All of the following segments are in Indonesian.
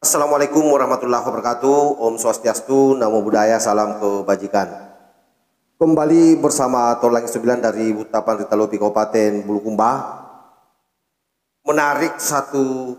Assalamualaikum warahmatullahi wabarakatuh. Om Swastiastu, Namo Buddhaya, salam kebajikan. Kembali bersama Tolang 9 dari Butapan Ritalopi Kabupaten Bulukumba. Menarik satu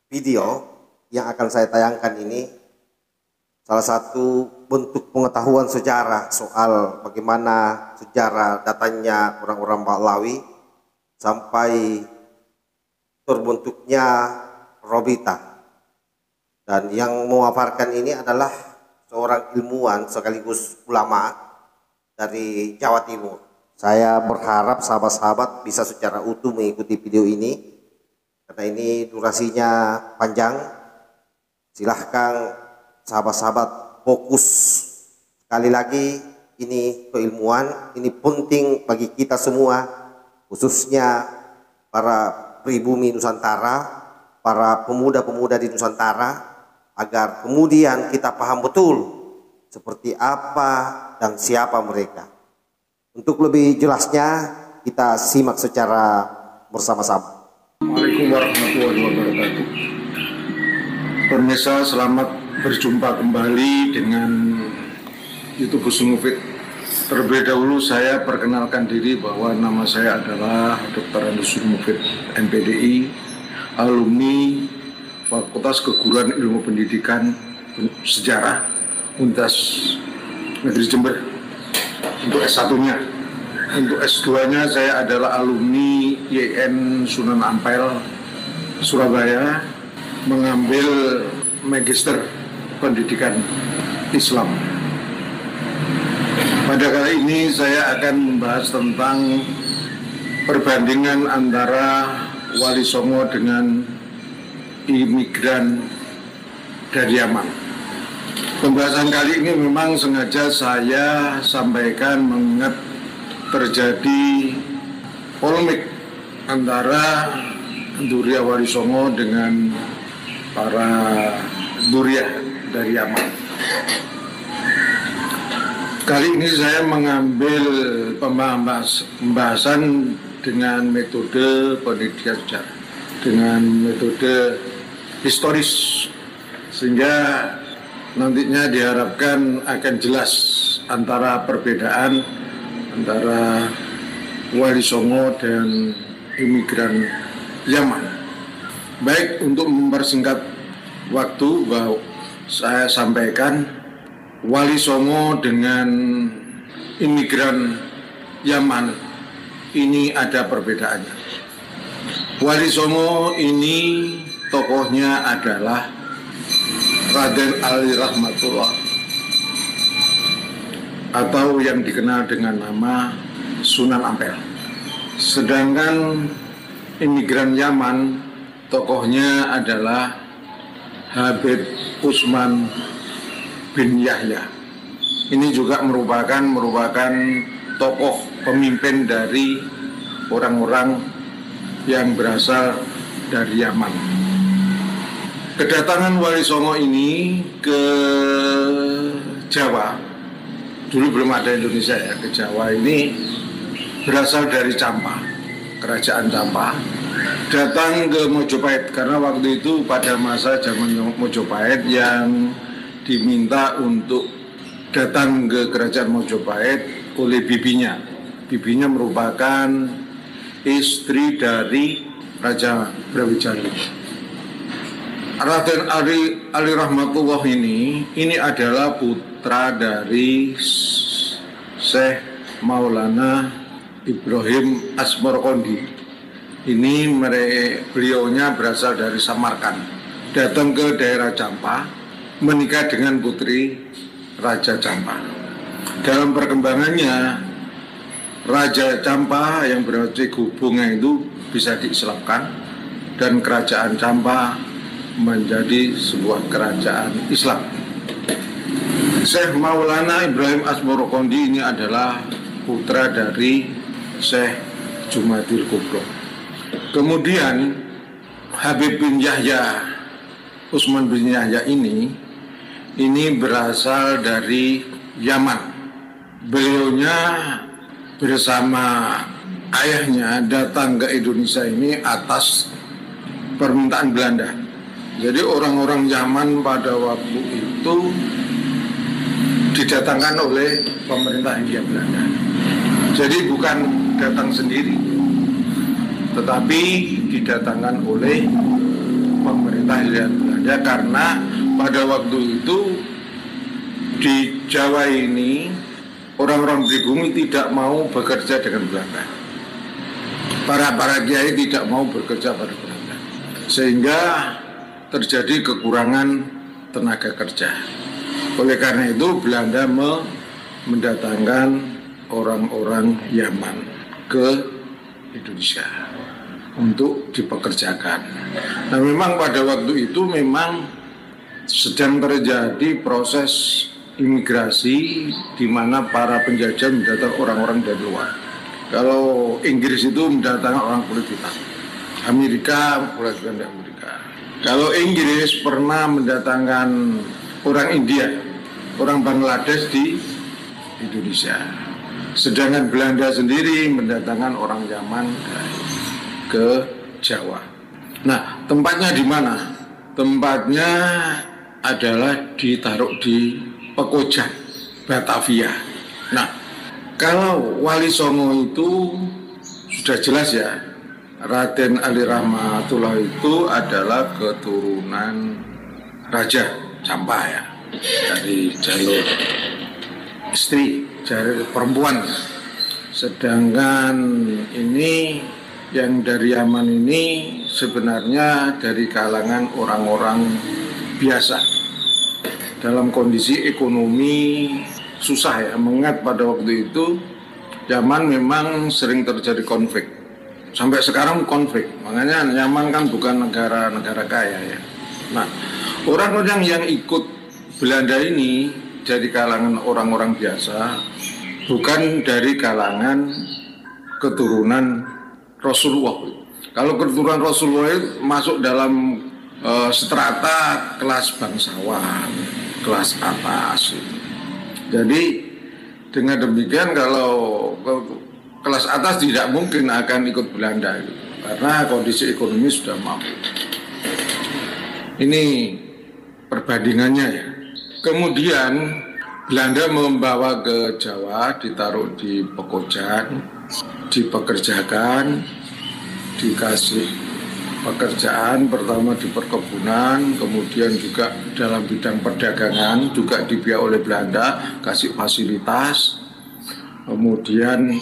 video yang akan saya tayangkan ini. Salah satu bentuk pengetahuan sejarah soal bagaimana sejarah datangnya orang-orang Balawi sampai terbentuknya Robita. Dan yang memaparkan ini adalah seorang ilmuwan sekaligus ulama dari Jawa Timur. Saya berharap sahabat-sahabat bisa secara utuh mengikuti video ini karena ini durasinya panjang. Silahkan sahabat-sahabat fokus. Sekali lagi, ini keilmuan, ini penting bagi kita semua, khususnya para pribumi Nusantara, para pemuda-pemuda di Nusantara, agar kemudian kita paham betul seperti apa dan siapa mereka. Untuk lebih jelasnya kita simak secara bersama-sama. Assalamualaikum warahmatullahi wabarakatuh. Pemirsa, selamat berjumpa kembali dengan YouTube Gus Mufid. Terlebih dahulu saya perkenalkan diri bahwa nama saya adalah Dr. Gus Mufid, MPDI, alumni Fakultas Keguruan Ilmu Pendidikan Sejarah Universitas Negeri Jember untuk S1-nya. Untuk S2-nya saya adalah alumni YN Sunan Ampel Surabaya, mengambil Magister Pendidikan Islam. Pada kali ini saya akan membahas tentang perbandingan antara Wali Songo dengan imigran dari Yaman. Pembahasan kali ini memang sengaja saya sampaikan mengingat terjadi polemik antara Duriya Wali Songo dengan para Duriya dari Yaman. Kali ini saya mengambil pembahasan dengan metode pendidikan sejarah, dengan metode historis, sehingga nantinya diharapkan akan jelas antara perbedaan antara Wali Songo dan imigran Yaman. Baik, untuk mempersingkat waktu, bahwa saya sampaikan Wali Songo dengan imigran Yaman ini ada perbedaannya. Wali Songo ini tokohnya adalah Raden Ali Rahmatullah atau yang dikenal dengan nama Sunan Ampel. Sedangkan imigran Yaman tokohnya adalah Habib Utsman bin Yahya. Ini juga merupakan tokoh pemimpin dari orang-orang yang berasal dari Yaman. Kedatangan Wali Songo ini ke Jawa, dulu belum ada Indonesia ya, ke Jawa ini berasal dari Campa, kerajaan Campa, datang ke Mojopahit karena waktu itu pada masa zaman Mojopahit yang diminta untuk datang ke kerajaan Mojopahit oleh bibinya. Bibinya merupakan istri dari Raja Brawijaya. Raden Ali Rahmatullah ini adalah putra dari Syekh Maulana Ibrahim Asmorokondi. Ini beliaunya berasal dari Samarkand, datang ke daerah Campa, menikah dengan putri Raja Campa. Dalam perkembangannya, Raja Campa yang berarti hubungnya itu bisa diislamkan dan kerajaan Campa menjadi sebuah kerajaan Islam. Syekh Maulana Ibrahim Asmorokondi ini adalah putra dari Syekh Jumadil Kubro. Kemudian Habib bin Yahya, Utsman bin Yahya ini berasal dari Yaman. Beliaunya bersama ayahnya datang ke Indonesia ini atas permintaan Belanda. Jadi orang-orang Yaman pada waktu itu didatangkan oleh pemerintah Hindia Belanda. Jadi bukan datang sendiri, tetapi didatangkan oleh pemerintah Hindia Belanda karena pada waktu itu di Jawa ini orang-orang pribumi tidak mau bekerja dengan Belanda. Para kiai tidak mau bekerja pada Belanda, sehingga terjadi kekurangan tenaga kerja. Oleh karena itu Belanda mendatangkan orang-orang Yaman ke Indonesia untuk dipekerjakan. Nah, memang pada waktu itu memang sedang terjadi proses imigrasi di mana para penjajah mendatang orang-orang dari luar. Kalau Inggris itu mendatangkan orang kulit hitam, Amerika kulit hitam di Amerika. Kalau Inggris pernah mendatangkan orang India, orang Bangladesh di Indonesia. Sedangkan Belanda sendiri mendatangkan orang Yaman ke Jawa. Nah, tempatnya di mana? Tempatnya adalah ditaruh di Pekojan, Batavia. Nah, kalau Wali Songo itu sudah jelas ya, Raden Ali Rahmatullah itu adalah keturunan Raja Campa ya, dari jalur istri, dari perempuan. Sedangkan ini yang dari Yaman ini sebenarnya dari kalangan orang-orang biasa dalam kondisi ekonomi susah ya, mengingat pada waktu itu Yaman memang sering terjadi konflik, sampai sekarang konflik. Makanya Yaman kan bukan negara kaya ya. Nah, orang-orang yang ikut Belanda ini dari kalangan orang-orang biasa, bukan dari kalangan keturunan Rasulullah. Kalau keturunan Rasulullah itu masuk dalam strata kelas bangsawan, kelas atas. Jadi dengan demikian kalau kelas atas tidak mungkin akan ikut Belanda karena kondisi ekonomi sudah mampu. Ini perbandingannya ya. Kemudian Belanda membawa ke Jawa, ditaruh di Pekojan, dipekerjakan, dikasih pekerjaan pertama di perkebunan, kemudian juga dalam bidang perdagangan juga dibiayai oleh Belanda, kasih fasilitas, kemudian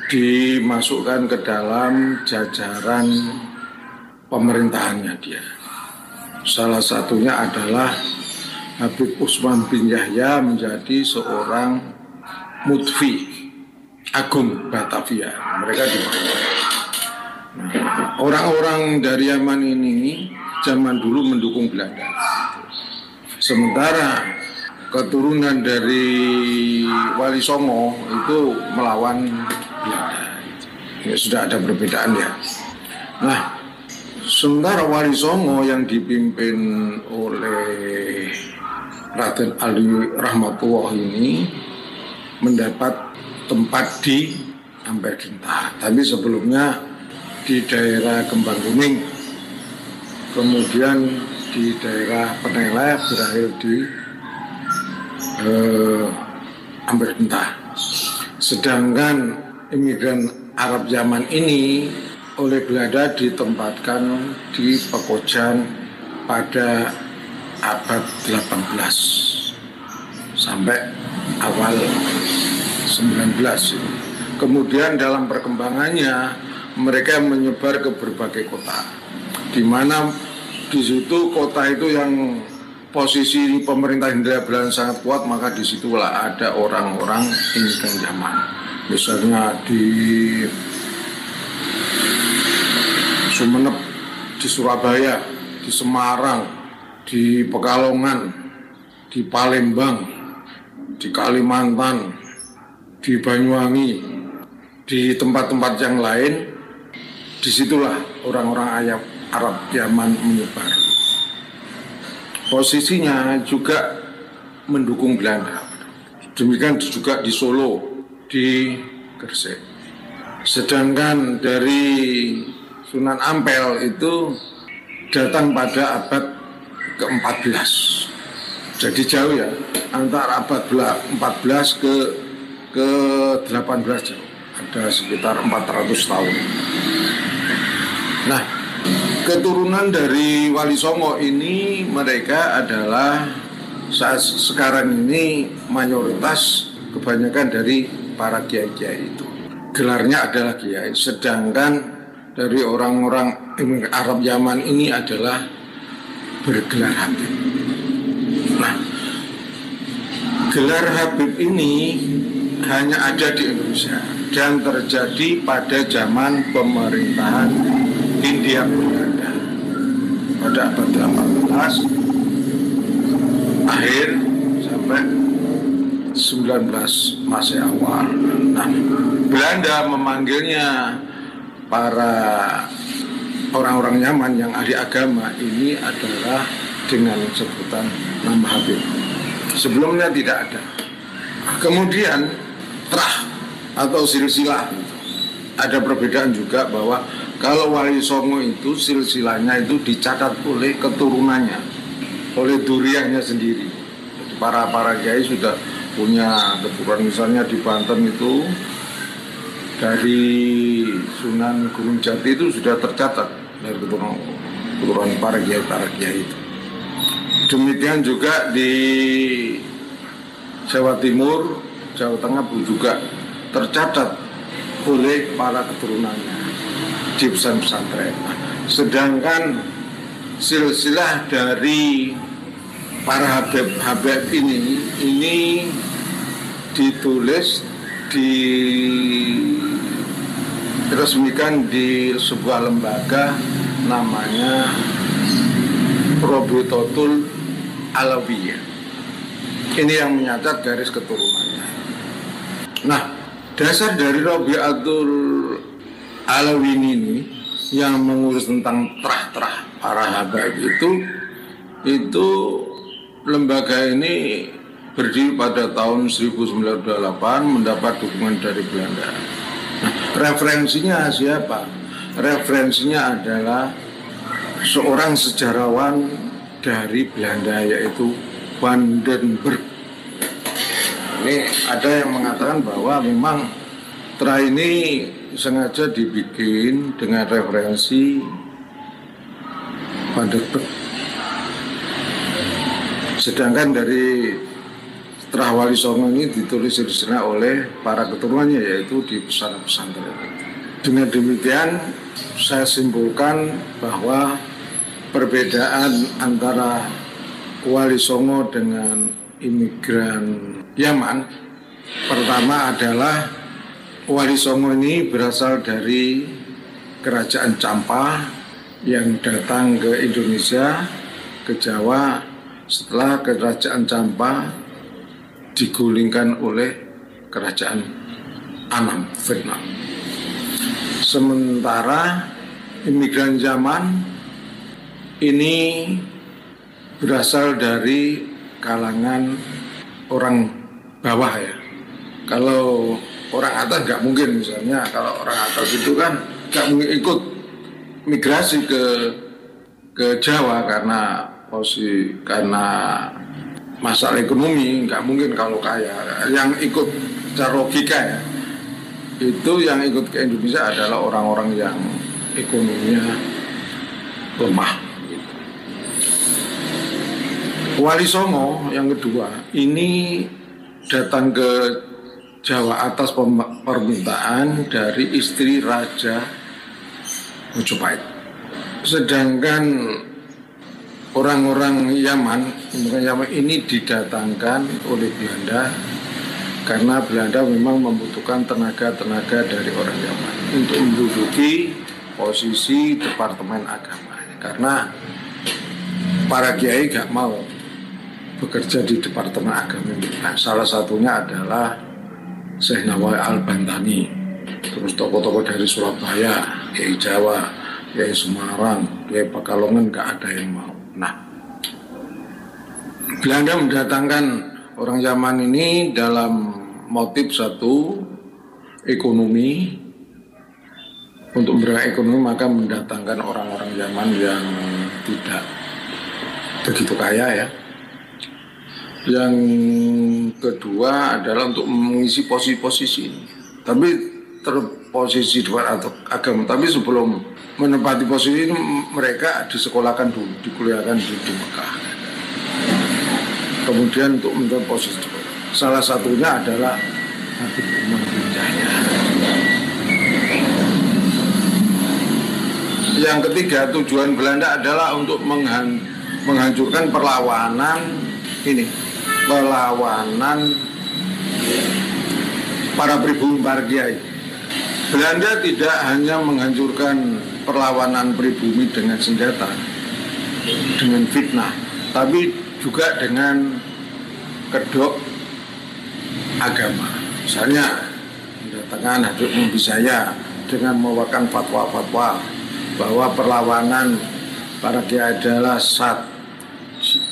dimasukkan ke dalam jajaran pemerintahannya dia. Salah satunya adalah Habib Usman bin Yahya menjadi seorang mutfi agung Batavia. Mereka dipanggil. Nah, orang-orang dari Yaman ini zaman dulu mendukung Belanda. Sementara keturunan dari Wali Songo itu melawan Belanda. Ya, sudah ada perbedaan ya. Nah, sementara Wali Songo yang dipimpin oleh Raden Ali Rahmatullah ini mendapat tempat di Amperdenta. Tapi sebelumnya di daerah Kembang Kuning, kemudian di daerah Peneleh, berakhir di Amperdenta. Sedangkan imigran Arab Yaman ini oleh Belanda ditempatkan di Pekojan pada abad 18 sampai awal 19. Kemudian dalam perkembangannya mereka menyebar ke berbagai kota, di mana di situ kota itu yang posisi pemerintah Hindia Belanda sangat kuat, maka disitulah ada orang-orang imigran Yaman. Misalnya di Sumeneb, di Surabaya, di Semarang, di Pekalongan, di Palembang, di Kalimantan, di Banyuwangi, di tempat-tempat yang lain. Disitulah orang-orang Arab Yaman menyebar. Posisinya juga mendukung Belanda. Demikian juga di Solo, di Gresik. Sedangkan dari Sunan Ampel itu datang pada abad ke-14. Jadi jauh ya, antara abad 14 ke-18 jauh. Ada sekitar 400 tahun. Nah, keturunan dari Wali Songo ini mereka adalah saat sekarang ini mayoritas kebanyakan dari para kiai-kiai itu. Gelarnya adalah kiai, sedangkan dari orang-orang Arab Yaman ini adalah bergelar Habib. Nah, gelar Habib ini hanya ada di Indonesia dan terjadi pada zaman pemerintahan Hindia Belanda pada abad 18 akhir sampai 19 Masehi awal. Nah, Belanda memanggilnya para orang-orang Yaman yang ahli agama ini adalah dengan sebutan nama Habib. Sebelumnya tidak ada. Kemudian terah atau silsilah, ada perbedaan juga bahwa kalau Wali Songo itu silsilahnya itu dicatat oleh keturunannya, oleh duriannya sendiri. Jadi para kiai sudah punya keturunan, misalnya di Banten itu dari Sunan Gunung Jati itu sudah tercatat dari keturunan para kiai itu. Demikian juga di Jawa Timur, Jawa Tengah juga tercatat oleh para keturunannya di pesantren. Sedangkan silsilah dari para Habib ini ditulis, diresmikan di sebuah lembaga namanya Robitotul Alawiyah. Ini yang menyatat garis keturunannya. Nah, dasar dari Robitotul Alawiyah ini yang mengurus tentang terah-terah para Habib itu lembaga ini berdiri pada tahun 1928, mendapat dukungan dari Belanda. Nah, referensinya siapa? Referensinya adalah seorang sejarawan dari Belanda, yaitu Van den Berg. Ini ada yang mengatakan bahwa memang terah ini sengaja dibikin dengan referensi Van den Berg. Sedangkan dari terah Wali Songo ini ditulis silsilah oleh para keturunannya, yaitu di pesantren. Dengan demikian saya simpulkan bahwa perbedaan antara Wali Songo dengan imigran Yaman, pertama adalah Wali Songo ini berasal dari kerajaan Campa yang datang ke Indonesia, ke Jawa setelah kerajaan Campa digulingkan oleh kerajaan Anam, Vietnam. Sementara imigran Yaman ini berasal dari kalangan orang bawah ya. Kalau orang atas nggak mungkin, misalnya kalau orang atas itu kan nggak mungkin ikut migrasi ke Jawa karena masalah ekonomi, nggak mungkin kalau kaya. Yang ikut secara logika ya, itu yang ikut ke Indonesia adalah orang-orang yang ekonominya lemah. Wali Songo yang kedua ini datang ke Jawa atas permintaan dari istri Raja Majapahit. Sedangkan orang-orang Yaman ini didatangkan oleh Belanda karena Belanda memang membutuhkan tenaga-tenaga dari orang Yaman untuk menduduki posisi Departemen Agama. Karena para kiai gak mau bekerja di Departemen Agama. Nah, salah satunya adalah Syekh Nawai Al-Bantani, terus tokoh-tokoh dari Surabaya, Kiai Jawa, Kiai Semarang, Kiai Pekalongan gak ada yang mau. Nah, Belanda mendatangkan orang Yaman ini dalam motif satu, ekonomi. Untuk bergerak ekonomi maka mendatangkan orang-orang Yaman yang tidak begitu kaya ya. Yang kedua adalah untuk mengisi posisi-posisi ini. Tapi terposisi di luar agama. Tapi sebelum menempati posisi ini mereka disekolahkan dulu, dikuliahkan di Mekah. Kemudian untuk menempati posisi di luar. Salah satunya adalah Habib Umar bin Yahya. Yang ketiga, tujuan Belanda adalah untuk menghancurkan perlawanan para pribumi, para kiai. Belanda tidak hanya menghancurkan perlawanan pribumi dengan senjata, dengan fitnah, tapi juga dengan kedok agama. Misalnya mendatangkan Habib Umar bin Yahya dengan membawakan fatwa-fatwa bahwa perlawanan para kiai adalah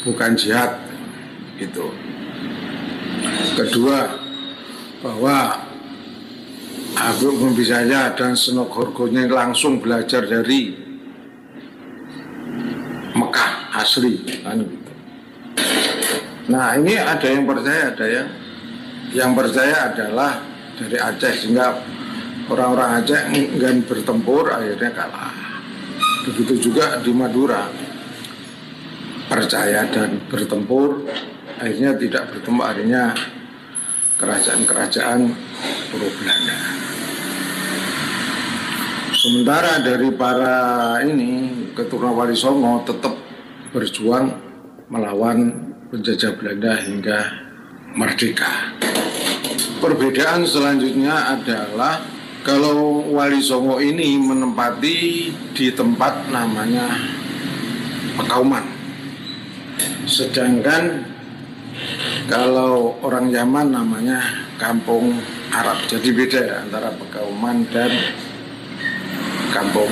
bukan jihad, gitu. Kedua, bahwa Habib Umar bin Yahya dan Senogorgonya langsung belajar dari Mekah asli, kan gitu. Nah, ini ada yang percaya, ada yang percaya adalah dari Aceh, sehingga orang-orang Aceh enggan bertempur, akhirnya kalah. Begitu juga di Madura, percaya dan bertempur, akhirnya tidak bertempur, akhirnya kerajaan-kerajaan pro Belanda. Sementara dari para keturunan Wali Songo tetap berjuang melawan penjajah Belanda hingga merdeka. Perbedaan selanjutnya adalah kalau Wali Songo ini menempati di tempat namanya Pekauman. Sedangkan kalau orang Yaman namanya Kampung Arab. Jadi beda ya antara Pekauman dan Kampung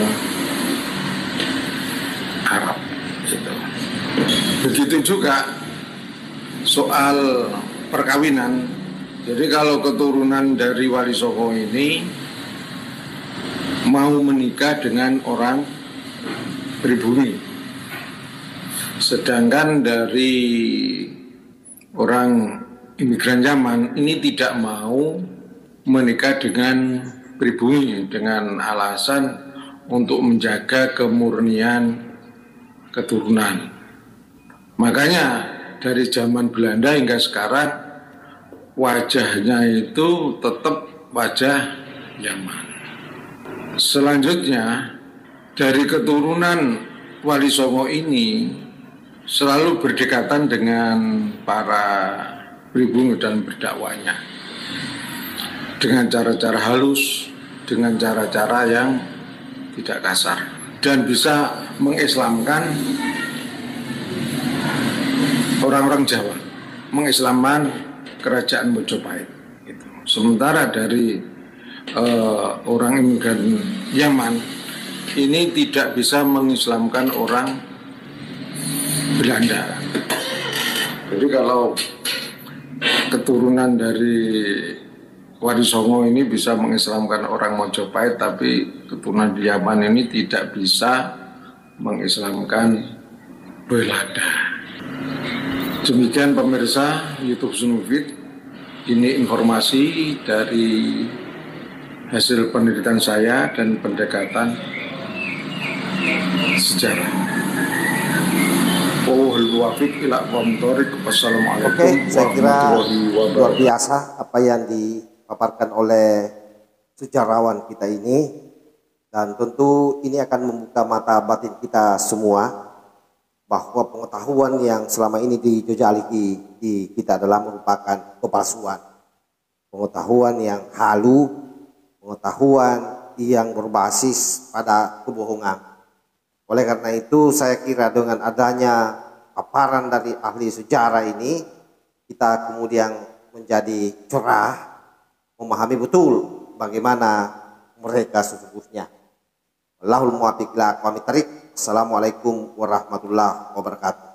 Arab. Gitu. Begitu juga soal perkawinan. Jadi kalau keturunan dari Wali Songo ini mau menikah dengan orang pribumi, sedangkan dari orang imigran Yaman ini tidak mau menikah dengan pribumi dengan alasan untuk menjaga kemurnian keturunan. Makanya dari zaman Belanda hingga sekarang wajahnya itu tetap wajah Yaman. Selanjutnya, dari keturunan Wali Songo ini selalu berdekatan dengan para pribumi dan berdakwahnya dengan cara-cara halus, dengan cara-cara yang tidak kasar, dan bisa mengislamkan orang-orang Jawa, mengislamkan kerajaan Mojopahit. Gitu. Sementara dari orang imigran Yaman ini tidak bisa mengislamkan orang Belanda. Jadi kalau keturunan dari Wali Songo ini bisa mengislamkan orang Mojopahit, tapi keturunan di Yaman ini tidak bisa mengislamkan Belanda. Demikian pemirsa YouTube Sunufit, ini informasi dari hasil penelitian saya dan pendekatan sejarah. Wassalamualaikum. Oke, saya kira luar biasa apa yang dipaparkan oleh sejarawan kita ini, dan tentu ini akan membuka mata batin kita semua bahwa pengetahuan yang selama ini dijajali di kita adalah merupakan kepalsuan, pengetahuan yang halu, pengetahuan yang berbasis pada kebohongan. Oleh karena itu saya kira dengan adanya paparan dari ahli sejarah ini, kita kemudian menjadi cerah, memahami betul bagaimana mereka sesungguhnya. Allahul muwaffiq ila aqwamit thariq. Assalamualaikum warahmatullahi wabarakatuh.